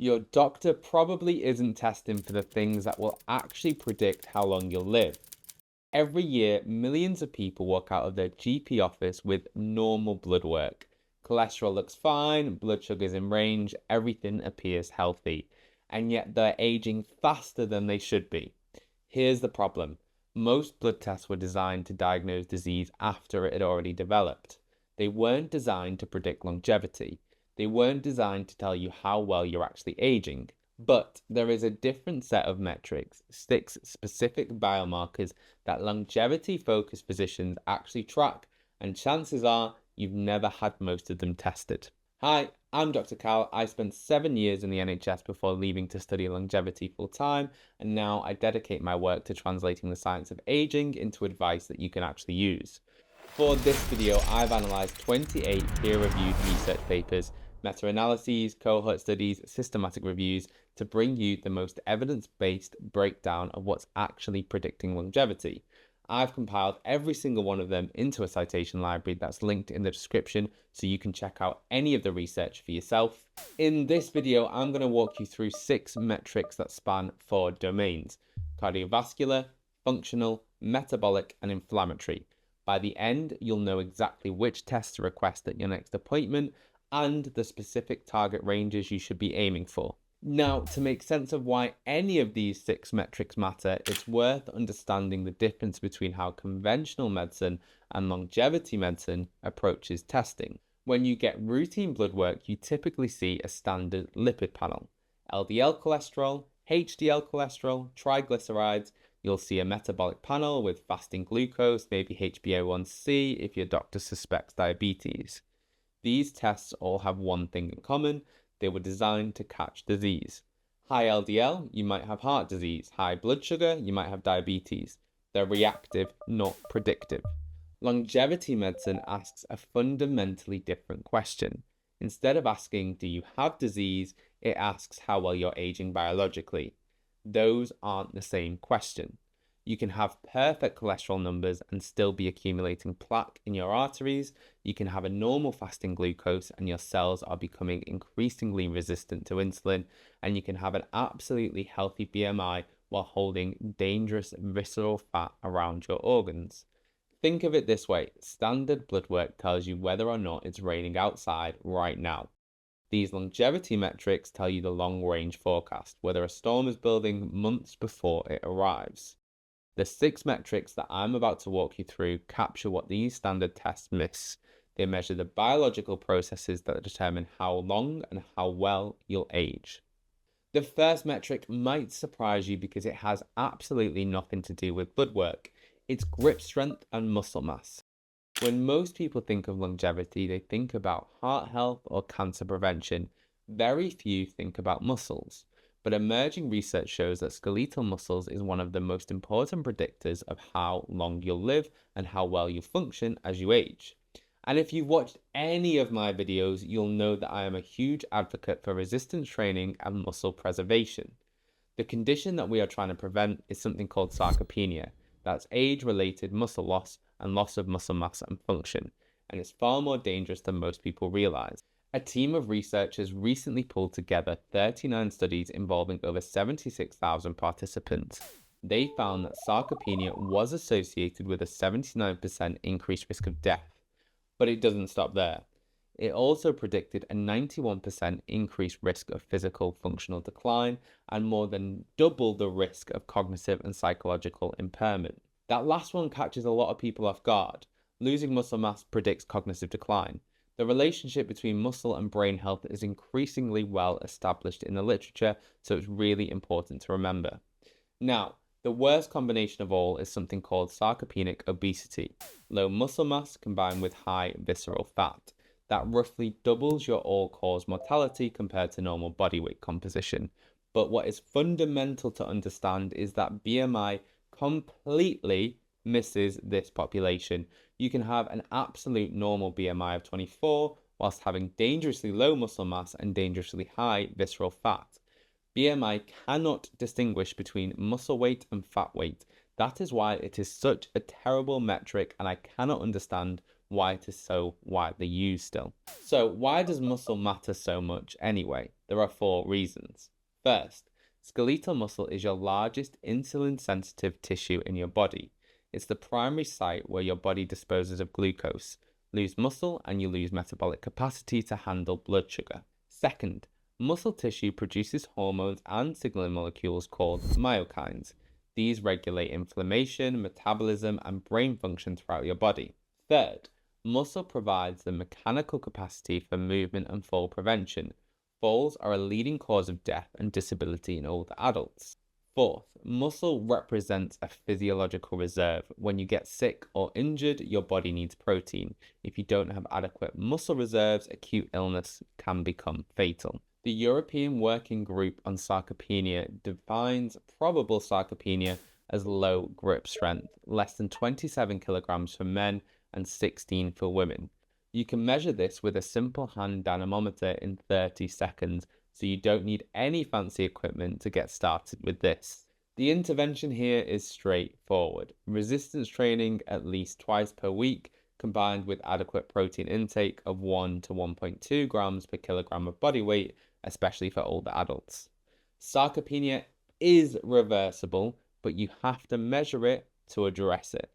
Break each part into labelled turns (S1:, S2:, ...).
S1: Your doctor probably isn't testing for the things that will actually predict how long you'll live. Every year, millions of people walk out of their GP office with normal blood work. Cholesterol looks fine, blood sugar's in range, everything appears healthy, and yet they're aging faster than they should be. Here's the problem. Most blood tests were designed to diagnose disease after it had already developed. They weren't designed to predict longevity. They weren't designed to tell you how well you're actually aging. But there is a different set of metrics, 6 specific biomarkers that longevity-focused physicians actually track, and chances are you've never had most of them tested. Hi, I'm Dr. Cal. I spent 7 years in the NHS before leaving to study longevity full-time, and now I dedicate my work to translating the science of aging into advice that you can actually use. For this video, I've analysed 28 peer-reviewed research papers, meta-analyses, cohort studies, systematic reviews to bring you the most evidence-based breakdown of what's actually predicting longevity. I've compiled every single one of them into a citation library that's linked in the description so you can check out any of the research for yourself. In this video, I'm going to walk you through 6 metrics that span 4 domains: cardiovascular, functional, metabolic, and inflammatory. By the end, you'll know exactly which tests to request at your next appointment and the specific target ranges you should be aiming for. Now, to make sense of why any of these 6 metrics matter, it's worth understanding the difference between how conventional medicine and longevity medicine approaches testing. When you get routine blood work, you typically see a standard lipid panel: LDL cholesterol, HDL cholesterol, triglycerides. You'll see a metabolic panel with fasting glucose, maybe HbA1c if your doctor suspects diabetes. These tests all have one thing in common: they were designed to catch disease. High LDL, you might have heart disease. High blood sugar, you might have diabetes. They're reactive, not predictive. Longevity medicine asks a fundamentally different question. Instead of asking, do you have disease, it asks how well you're aging biologically. Those aren't the same question. You can have perfect cholesterol numbers and still be accumulating plaque in your arteries. You can have a normal fasting glucose and your cells are becoming increasingly resistant to insulin. And you can have an absolutely healthy BMI while holding dangerous visceral fat around your organs. Think of it this way: standard blood work tells you whether or not it's raining outside right now. These longevity metrics tell you the long-range forecast, whether a storm is building months before it arrives. The 6 metrics that I'm about to walk you through capture what these standard tests miss. They measure the biological processes that determine how long and how well you'll age. The first metric might surprise you because it has absolutely nothing to do with blood work. It's grip strength and muscle mass. When most people think of longevity, they think about heart health or cancer prevention. Very few think about muscles. But emerging research shows that skeletal muscles is one of the most important predictors of how long you'll live and how well you function as you age. And if you've watched any of my videos, you'll know that I am a huge advocate for resistance training and muscle preservation. The condition that we are trying to prevent is something called sarcopenia. That's age-related muscle loss and loss of muscle mass and function, and it's far more dangerous than most people realize. A team of researchers recently pulled together 39 studies involving over 76,000 participants. They found that sarcopenia was associated with a 79% increased risk of death. But it doesn't stop there. It also predicted a 91% increased risk of physical functional decline and more than double the risk of cognitive and psychological impairment. That last one catches a lot of people off guard. Losing muscle mass predicts cognitive decline. The relationship between muscle and brain health is increasingly well established in the literature, so it's really important to remember. Now, the worst combination of all is something called sarcopenic obesity, low muscle mass combined with high visceral fat. That roughly doubles your all-cause mortality compared to normal body weight composition. But what is fundamental to understand is that BMI completely misses this population. You can have an absolute normal BMI of 24 whilst having dangerously low muscle mass and dangerously high visceral fat. BMI cannot distinguish between muscle weight and fat weight. That is why it is such a terrible metric, and I cannot understand why it is so widely used still. So why does muscle matter so much anyway? There are 4 reasons. First, skeletal muscle is your largest insulin-sensitive tissue in your body. It's the primary site where your body disposes of glucose. Lose muscle and you lose metabolic capacity to handle blood sugar. Second, muscle tissue produces hormones and signaling molecules called myokines. These regulate inflammation, metabolism, and brain function throughout your body. Third, muscle provides the mechanical capacity for movement and fall prevention. Falls are a leading cause of death and disability in older adults. Fourth, muscle represents a physiological reserve. When you get sick or injured, your body needs protein. If you don't have adequate muscle reserves, acute illness can become fatal. The European Working Group on Sarcopenia defines probable sarcopenia as low grip strength, less than 27 kilograms for men and 16 for women. You can measure this with a simple hand dynamometer in 30 seconds, so you don't need any fancy equipment to get started with this. The intervention here is straightforward. Resistance training at least twice per week, combined with adequate protein intake of 1 to 1.2 grams per kilogram of body weight, especially for older adults. Sarcopenia is reversible, but you have to measure it to address it.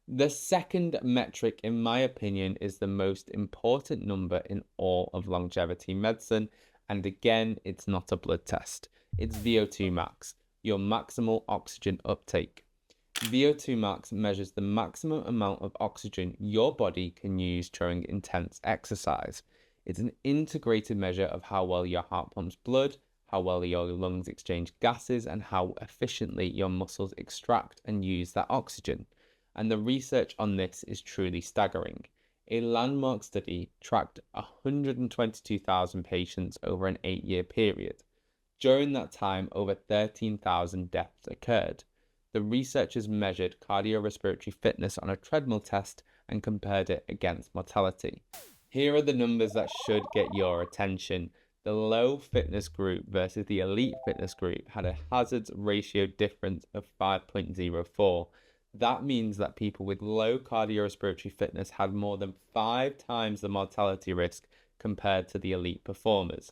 S1: The second metric, in my opinion, is the most important number in all of longevity medicine, and again, it's not a blood test. It's VO2 max, your maximal oxygen uptake. VO2 max measures the maximum amount of oxygen your body can use during intense exercise. It's an integrated measure of how well your heart pumps blood, how well your lungs exchange gases, and how efficiently your muscles extract and use that oxygen. And the research on this is truly staggering. A landmark study tracked 122,000 patients over an 8-year period. During that time, over 13,000 deaths occurred. The researchers measured cardiorespiratory fitness on a treadmill test and compared it against mortality. Here are the numbers that should get your attention. The low fitness group versus the elite fitness group had a hazards ratio difference of 5.04. That means that people with low cardiorespiratory fitness had more than 5 times the mortality risk compared to the elite performers.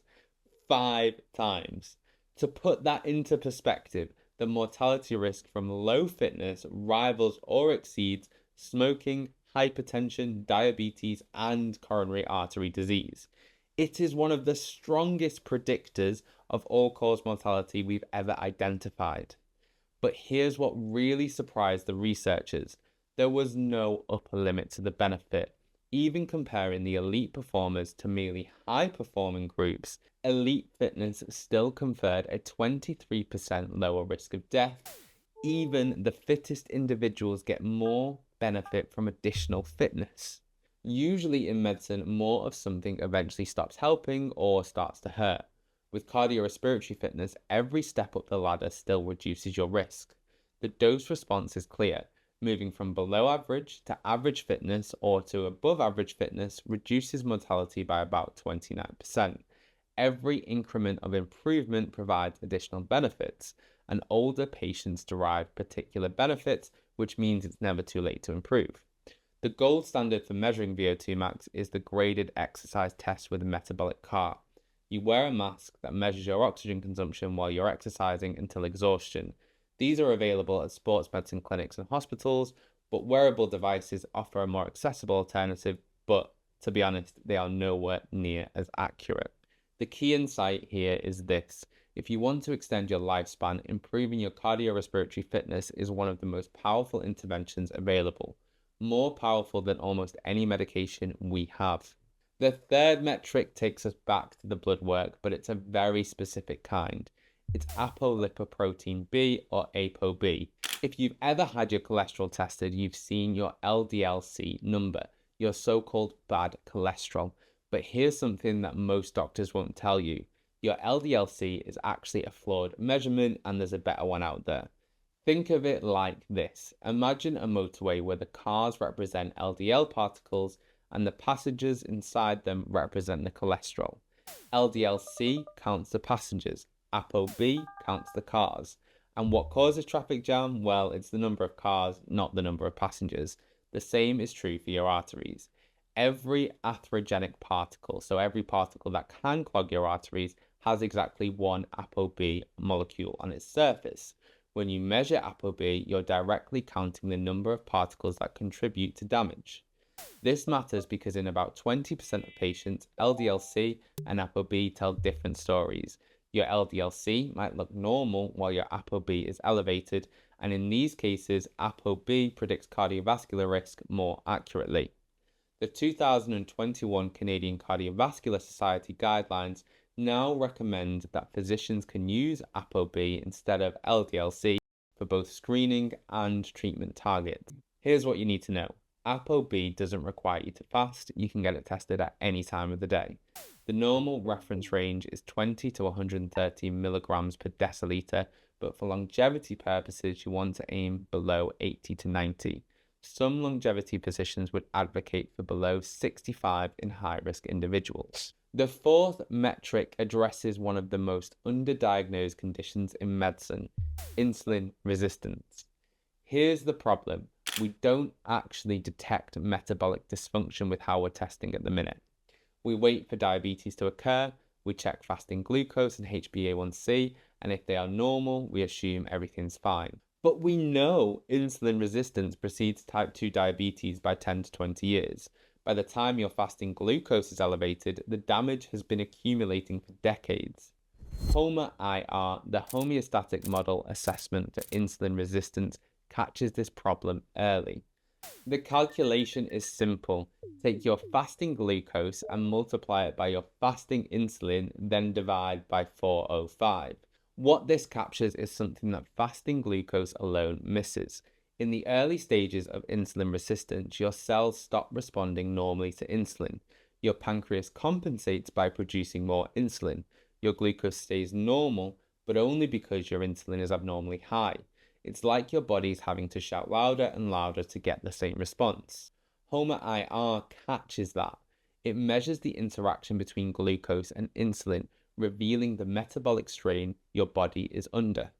S1: 5 times. To put that into perspective, the mortality risk from low fitness rivals or exceeds smoking, hypertension, diabetes, and coronary artery disease. It is one of the strongest predictors of all-cause mortality we've ever identified. But here's what really surprised the researchers. There was no upper limit to the benefit. Even comparing the elite performers to merely high-performing groups, elite fitness still conferred a 23% lower risk of death. Even the fittest individuals get more benefit from additional fitness. Usually in medicine, more of something eventually stops helping or starts to hurt. With cardiorespiratory fitness, every step up the ladder still reduces your risk. The dose response is clear. Moving from below average to average fitness or to above average fitness reduces mortality by about 29%. Every increment of improvement provides additional benefits, and older patients derive particular benefits, which means it's never too late to improve. The gold standard for measuring VO2 max is the graded exercise test with a metabolic cart. You wear a mask that measures your oxygen consumption while you're exercising until exhaustion. These are available at sports medicine clinics and hospitals, but wearable devices offer a more accessible alternative, but to be honest, they are nowhere near as accurate. The key insight here is this. If you want to extend your lifespan, improving your cardiorespiratory fitness is one of the most powerful interventions available, more powerful than almost any medication we have. The third metric takes us back to the blood work, but it's a very specific kind. It's apolipoprotein B, or ApoB. If you've ever had your cholesterol tested, you've seen your LDL-C number, your so-called bad cholesterol. But here's something that most doctors won't tell you. Your LDL-C is actually a flawed measurement, and there's a better one out there. Think of it like this. Imagine a motorway where the cars represent LDL particles and the passengers inside them represent the cholesterol. LDL-C counts the passengers. ApoB counts the cars. And what causes traffic jam? Well, it's the number of cars, not the number of passengers. The same is true for your arteries. Every atherogenic particle, so every particle that can clog your arteries, has exactly one ApoB molecule on its surface. When you measure ApoB, you're directly counting the number of particles that contribute to damage. This matters because in about 20% of patients, LDL-C and ApoB tell different stories. Your LDL-C might look normal while your ApoB is elevated, and in these cases, ApoB predicts cardiovascular risk more accurately. The 2021 Canadian Cardiovascular Society guidelines now recommend that physicians can use ApoB instead of LDL-C for both screening and treatment targets. Here's what you need to know. ApoB doesn't require you to fast. You can get it tested at any time of the day. The normal reference range is 20 to 130 milligrams per deciliter, but for longevity purposes, you want to aim below 80 to 90. Some longevity physicians would advocate for below 65 in high-risk individuals. The fourth metric addresses one of the most underdiagnosed conditions in medicine, insulin resistance. Here's the problem. We don't actually detect metabolic dysfunction with how we're testing at the minute. We wait for diabetes to occur, we check fasting glucose and HbA1c, and if they are normal, we assume everything's fine. But we know insulin resistance precedes type 2 diabetes by 10 to 20 years. By the time your fasting glucose is elevated, the damage has been accumulating for decades. HOMA-IR, the homeostatic model assessment for insulin resistance, catches this problem early. The calculation is simple. Take your fasting glucose and multiply it by your fasting insulin, then divide by 405. What this captures is something that fasting glucose alone misses. In the early stages of insulin resistance, your cells stop responding normally to insulin. Your pancreas compensates by producing more insulin. Your glucose stays normal, but only because your insulin is abnormally high. It's like your body's having to shout louder and louder to get the same response. HOMA-IR catches that. It measures the interaction between glucose and insulin, revealing the metabolic strain your body is under.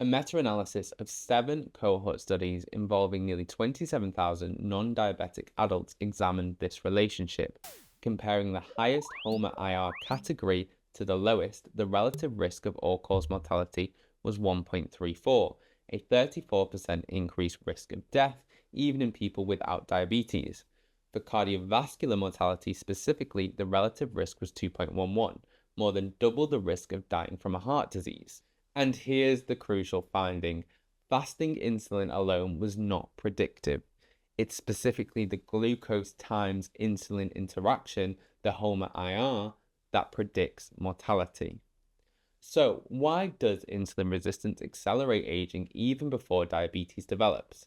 S1: A meta-analysis of 7 cohort studies involving nearly 27,000 non-diabetic adults examined this relationship. Comparing the highest HOMA-IR category to the lowest, the relative risk of all-cause mortality was 1.34, a 34% increased risk of death, even in people without diabetes. For cardiovascular mortality specifically, the relative risk was 2.11, more than double the risk of dying from a heart disease. And here's the crucial finding. Fasting insulin alone was not predictive. It's specifically the glucose times insulin interaction, the HOMA-IR, that predicts mortality. So, why does insulin resistance accelerate aging even before diabetes develops?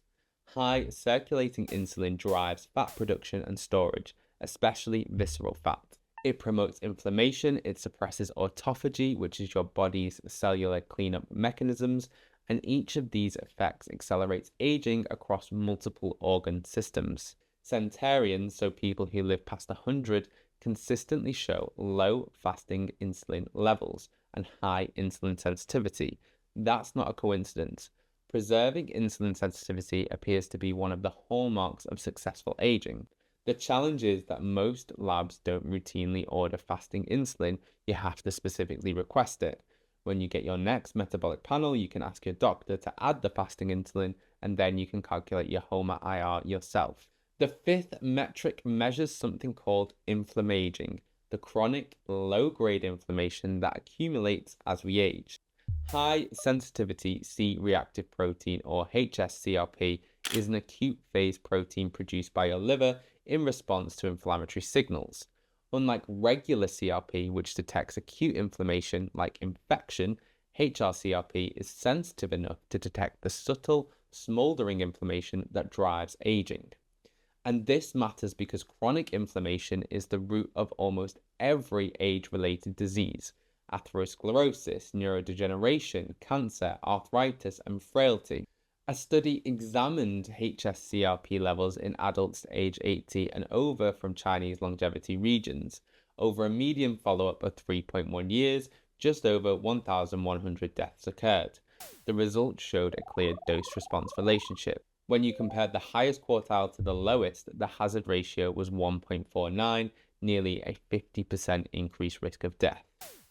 S1: High circulating insulin drives fat production and storage, especially visceral fat. It promotes inflammation, it suppresses autophagy, which is your body's cellular cleanup mechanisms, and each of these effects accelerates aging across multiple organ systems. Centenarians, so people who live past 100, consistently show low fasting insulin levels and high insulin sensitivity. That's not a coincidence. Preserving insulin sensitivity appears to be one of the hallmarks of successful aging. The challenge is that most labs don't routinely order fasting insulin, you have to specifically request it. When you get your next metabolic panel, you can ask your doctor to add the fasting insulin, and then you can calculate your HOMA-IR yourself. The fifth metric measures something called inflammaging, the chronic low-grade inflammation that accumulates as we age. High sensitivity C-reactive protein, or hs-CRP, is an acute phase protein produced by your liver in response to inflammatory signals. Unlike regular CRP, which detects acute inflammation like infection, hs-CRP is sensitive enough to detect the subtle, smoldering inflammation that drives aging. And this matters because chronic inflammation is the root of almost every age-related disease: atherosclerosis, neurodegeneration, cancer, arthritis, and frailty. A study examined hs-CRP levels in adults aged 80 and over from Chinese longevity regions. Over a median follow-up of 3.1 years, just over 1,100 deaths occurred. The results showed a clear dose-response relationship. When you compared the highest quartile to the lowest, the hazard ratio was 1.49, nearly a 50% increased risk of death.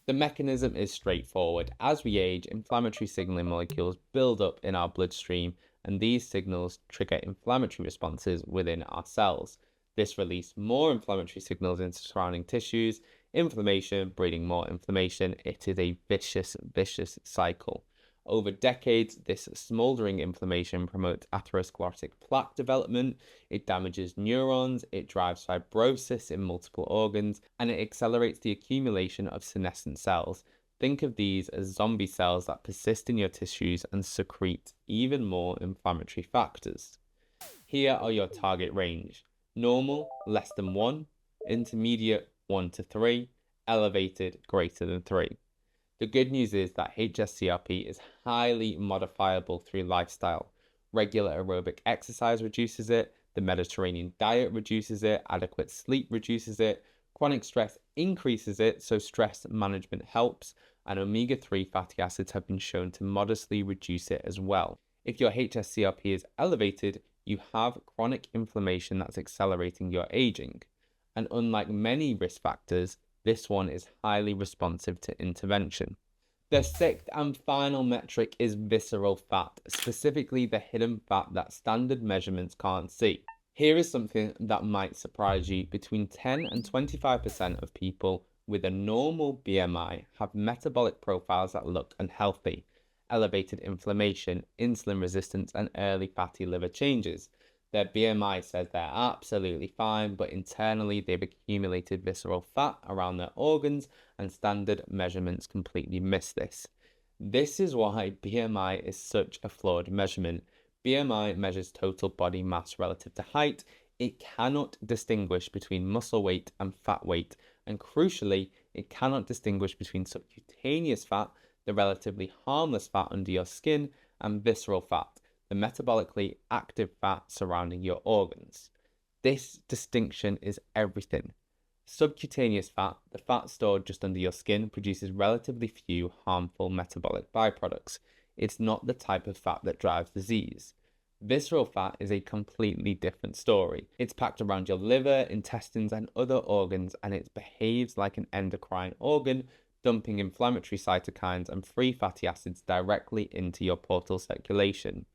S1: The mechanism is straightforward. As we age, inflammatory signaling molecules build up in our bloodstream, and these signals trigger inflammatory responses within our cells. This releases more inflammatory signals into surrounding tissues, inflammation breeding more inflammation. It is a vicious cycle. Over decades, this smoldering inflammation promotes atherosclerotic plaque development, it damages neurons, it drives fibrosis in multiple organs, and it accelerates the accumulation of senescent cells. Think of these as zombie cells that persist in your tissues and secrete even more inflammatory factors. Here are your target range: normal, less than 1, intermediate, 1 to 3, elevated, greater than 3. The good news is that hs-CRP is highly modifiable through lifestyle. Regular aerobic exercise reduces it, the Mediterranean diet reduces it, adequate sleep reduces it, chronic stress increases it, so stress management helps, and omega-3 fatty acids have been shown to modestly reduce it as well. If your hs-CRP is elevated, you have chronic inflammation that's accelerating your aging. And unlike many risk factors, this one is highly responsive to intervention. The sixth and final metric is visceral fat, specifically the hidden fat that standard measurements can't see. Here is something that might surprise you. Between 10 and 25% of people with a normal BMI have metabolic profiles that look unhealthy: elevated inflammation, insulin resistance, and early fatty liver changes. Their BMI says they're absolutely fine, but internally they've accumulated visceral fat around their organs, and standard measurements completely miss this. This is why BMI is such a flawed measurement. BMI measures total body mass relative to height. It cannot distinguish between muscle weight and fat weight, and crucially, it cannot distinguish between subcutaneous fat, the relatively harmless fat under your skin, and visceral fat, the metabolically active fat surrounding your organs. This distinction is everything. Subcutaneous fat, the fat stored just under your skin, produces relatively few harmful metabolic byproducts. It's not the type of fat that drives disease. Visceral fat is a completely different story. It's packed around your liver, intestines, and other organs, and it behaves like an endocrine organ, dumping inflammatory cytokines and free fatty acids directly into your portal circulation.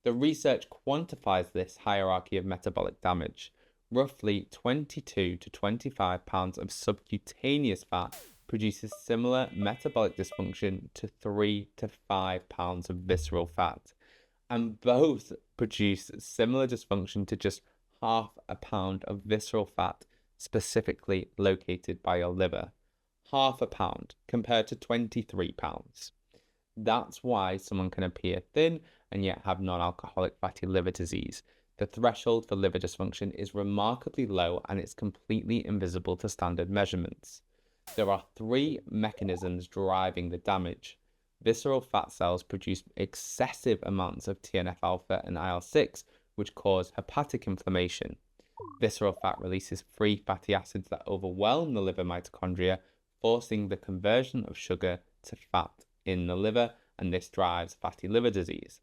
S1: The research quantifies this hierarchy of metabolic damage. Roughly 22 to 25 pounds of subcutaneous fat produces similar metabolic dysfunction to 3 to 5 pounds of visceral fat, and both produce similar dysfunction to just half a pound of visceral fat specifically located by your liver. Half a pound compared to 23 pounds. That's why someone can appear thin and yet have non-alcoholic fatty liver disease. The threshold for liver dysfunction is remarkably low, and it's completely invisible to standard measurements. There are 3 mechanisms driving the damage. Visceral fat cells produce excessive amounts of TNF-alpha and IL-6, which cause hepatic inflammation. Visceral fat releases free fatty acids that overwhelm the liver mitochondria, forcing the conversion of sugar to fat in the liver, and this drives fatty liver disease.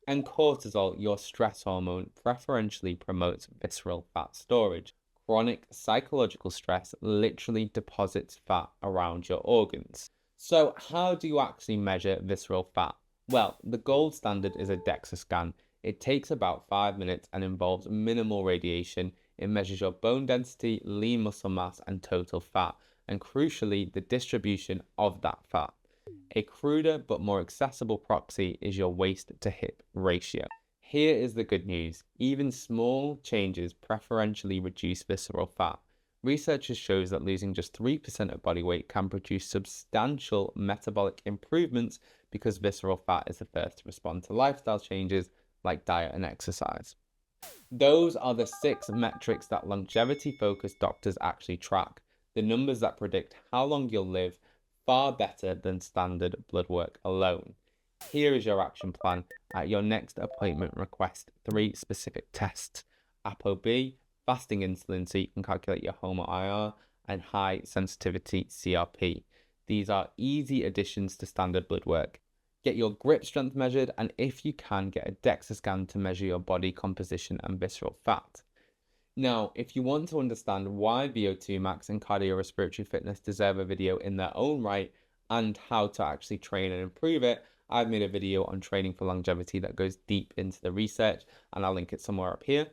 S1: And cortisol, your stress hormone, preferentially promotes visceral fat storage. Chronic psychological stress literally deposits fat around your organs. So how do you actually measure visceral fat? Well, the gold standard is a DEXA scan. It takes about 5 minutes and involves minimal radiation. It measures your bone density, lean muscle mass, and total fat, and crucially, the distribution of that fat. A cruder but more accessible proxy is your waist to hip ratio. Here is the good news. Even small changes preferentially reduce visceral fat. Research shows that losing just 3% of body weight can produce substantial metabolic improvements because visceral fat is the first to respond to lifestyle changes like diet and exercise. Those are the 6 metrics that longevity-focused doctors actually track, the numbers that predict how long you'll live, far better than standard blood work alone. Here is your action plan. At your next appointment, request 3 specific tests: ApoB, fasting insulin so you can calculate your HOMA-IR, and high sensitivity CRP. These are easy additions to standard blood work. Get your grip strength measured, and if you can, get a DEXA scan to measure your body composition and visceral fat. Now, if you want to understand why VO2 max and cardiorespiratory fitness deserve a video in their own right and how to actually train and improve it, I've made a video on training for longevity that goes deep into the research, and I'll link it somewhere up here.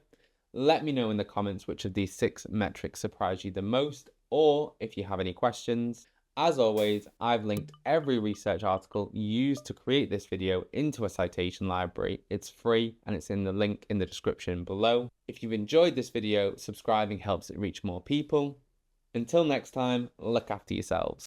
S1: Let me know in the comments which of these 6 metrics surprised you the most, or if you have any questions. As always, I've linked every research article used to create this video into a citation library. It's free and it's in the link in the description below. If you've enjoyed this video, subscribing helps it reach more people. Until next time, look after yourselves.